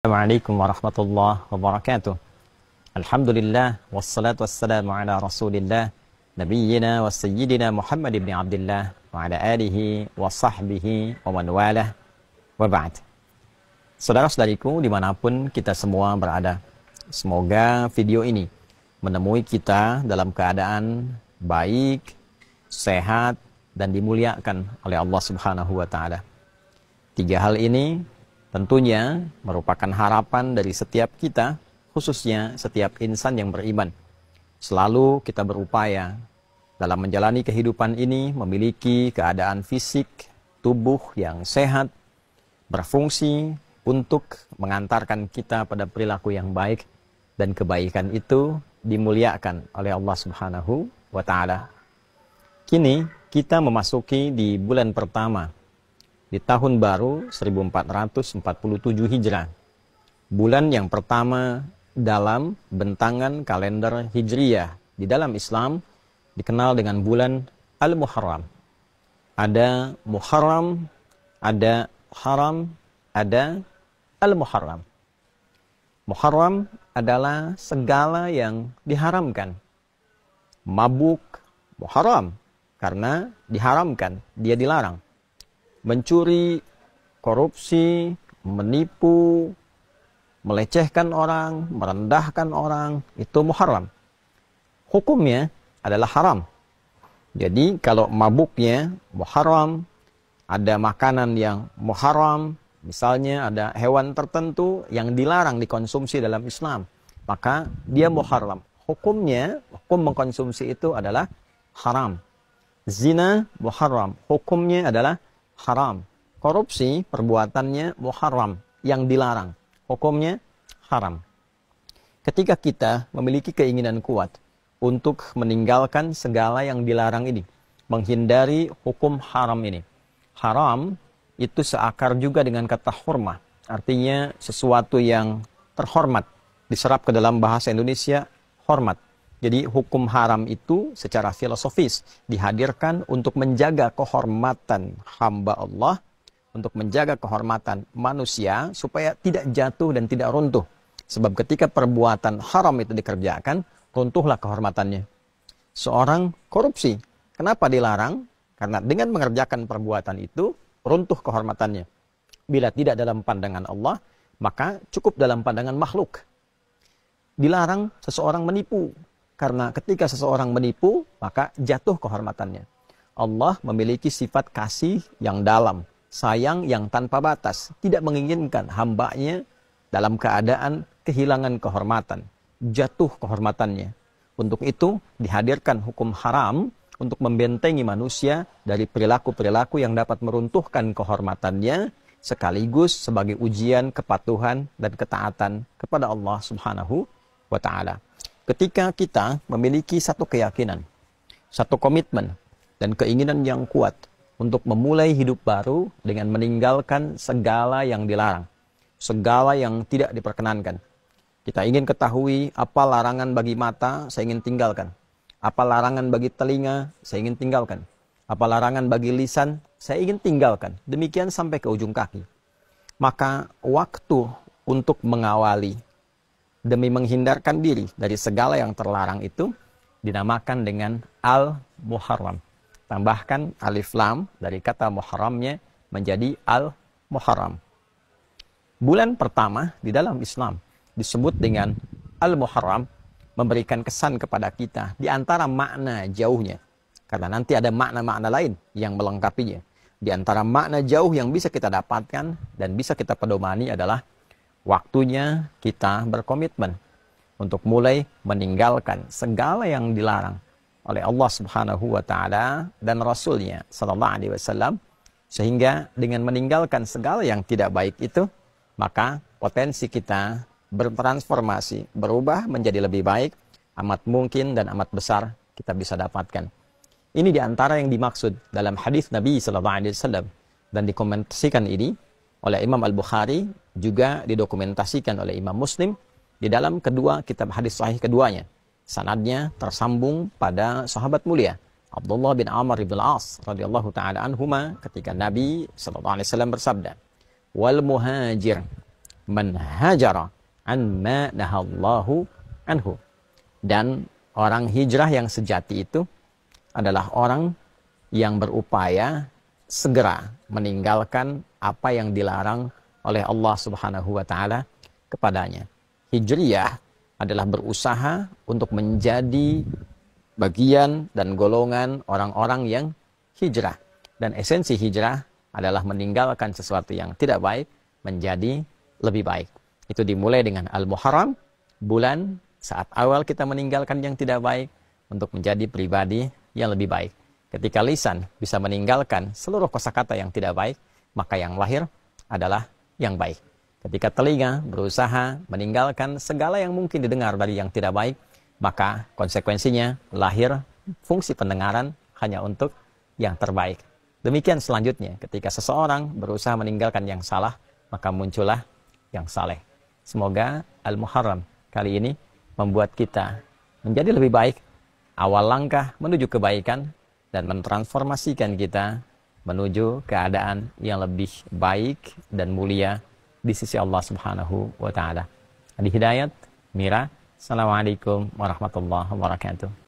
Assalamualaikum warahmatullahi wabarakatuh. Alhamdulillah wassalatu wassalamu ala Rasulillah nabiyyina wa sayyidina Muhammad ibn Abdullah wa ala alihi wa sahbihi wa man walah wa ba'd. Saudara-saudariku dimanapun kita semua berada, semoga video ini menemui kita dalam keadaan baik, sehat, dan dimuliakan oleh Allah Subhanahu wa Ta'ala. Tiga hal ini tentunya merupakan harapan dari setiap kita, khususnya setiap insan yang beriman. Selalu kita berupaya dalam menjalani kehidupan ini memiliki keadaan fisik, tubuh yang sehat, berfungsi untuk mengantarkan kita pada perilaku yang baik, dan kebaikan itu dimuliakan oleh Allah Subhanahu wa Ta'ala. Kini kita memasuki di bulan pertama di tahun baru 1447 Hijrah. Bulan yang pertama dalam bentangan kalender Hijriyah di dalam Islam dikenal dengan bulan Al-Muharram. Ada Muharram, ada Haram, ada Al-Muharram. Muharram adalah segala yang diharamkan. Mabuk muharram karena diharamkan, dia dilarang. Mencuri, korupsi, menipu, melecehkan orang, merendahkan orang, itu muharram. Hukumnya adalah haram. Jadi kalau mabuknya muharram, ada makanan yang muharram, misalnya ada hewan tertentu yang dilarang dikonsumsi dalam Islam, maka dia muharram. Hukumnya, hukum mengkonsumsi itu adalah haram. Zina muharram, hukumnya adalah haram. Korupsi perbuatannya muharram, yang dilarang. Hukumnya haram. Ketika kita memiliki keinginan kuat untuk meninggalkan segala yang dilarang ini, menghindari hukum haram ini. Haram itu seakar juga dengan kata hurmah, artinya sesuatu yang terhormat. Diserap ke dalam bahasa Indonesia, hormat. Jadi hukum haram itu secara filosofis dihadirkan untuk menjaga kehormatan hamba Allah, untuk menjaga kehormatan manusia supaya tidak jatuh dan tidak runtuh. Sebab ketika perbuatan haram itu dikerjakan, runtuhlah kehormatannya. Seorang korupsi, kenapa dilarang? Karena dengan mengerjakan perbuatan itu, runtuh kehormatannya. Bila tidak dalam pandangan Allah, maka cukup dalam pandangan makhluk. Dilarang seseorang menipu. Karena ketika seseorang menipu, maka jatuh kehormatannya. Allah memiliki sifat kasih yang dalam, sayang yang tanpa batas, tidak menginginkan hambanya dalam keadaan kehilangan kehormatan, jatuh kehormatannya. Untuk itu dihadirkan hukum haram untuk membentengi manusia dari perilaku-perilaku yang dapat meruntuhkan kehormatannya, sekaligus sebagai ujian kepatuhan dan ketaatan kepada Allah Subhanahu wa Ta'ala. Ketika kita memiliki satu keyakinan, satu komitmen, dan keinginan yang kuat untuk memulai hidup baru dengan meninggalkan segala yang dilarang, segala yang tidak diperkenankan. Kita ingin ketahui apa larangan bagi mata, saya ingin tinggalkan. Apa larangan bagi telinga, saya ingin tinggalkan. Apa larangan bagi lisan, saya ingin tinggalkan. Demikian sampai ke ujung kaki. Maka waktu untuk mengawali demi menghindarkan diri dari segala yang terlarang itu dinamakan dengan Al-Muharram. Tambahkan alif lam dari kata muharramnya menjadi Al-Muharram. Bulan pertama di dalam Islam disebut dengan Al-Muharram, memberikan kesan kepada kita di antara makna jauhnya. Karena nanti ada makna-makna lain yang melengkapinya. Di antara makna jauh yang bisa kita dapatkan dan bisa kita pedomani adalah waktunya kita berkomitmen untuk mulai meninggalkan segala yang dilarang oleh Allah Subhanahu wa Ta'ala dan Rasulnya Sallallahu Alaihi Wasallam, sehingga dengan meninggalkan segala yang tidak baik itu, maka potensi kita bertransformasi, berubah menjadi lebih baik, amat mungkin dan amat besar kita bisa dapatkan. Ini diantara yang dimaksud dalam hadis Nabi Sallallahu Alaihi Wasallam, dan dikomentasikan ini oleh Imam Al-Bukhari, juga didokumentasikan oleh Imam Muslim di dalam kedua kitab hadis sahih keduanya. Sanadnya tersambung pada sahabat mulia Abdullah bin Amr bin Al-As radhiyallahu taala anhuma, ketika Nabi sallallahu alaihi wasallam bersabda, "Wal muhajir man hajara an ma nahallahu anhu. Dan orang hijrah yang sejati itu adalah orang yang berupaya segera meninggalkan apa yang dilarang oleh Allah Subhanahu wa taala kepadanya. Hijriyah adalah berusaha untuk menjadi bagian dan golongan orang-orang yang hijrah. Dan esensi hijrah adalah meninggalkan sesuatu yang tidak baik menjadi lebih baik. Itu dimulai dengan Al-Muharram, bulan saat awal kita meninggalkan yang tidak baik untuk menjadi pribadi yang lebih baik. Ketika lisan bisa meninggalkan seluruh kosakata yang tidak baik, maka yang lahir adalah yang baik. Ketika telinga berusaha meninggalkan segala yang mungkin didengar dari yang tidak baik, maka konsekuensinya lahir fungsi pendengaran hanya untuk yang terbaik. Demikian selanjutnya, ketika seseorang berusaha meninggalkan yang salah, maka muncullah yang saleh. Semoga Al-Muharram kali ini membuat kita menjadi lebih baik, awal langkah menuju kebaikan, dan mentransformasikan kita menuju keadaan yang lebih baik dan mulia di sisi Allah Subhanahu wa taala. Adi Hidayat, Mira. Assalamualaikum warahmatullahi wabarakatuh.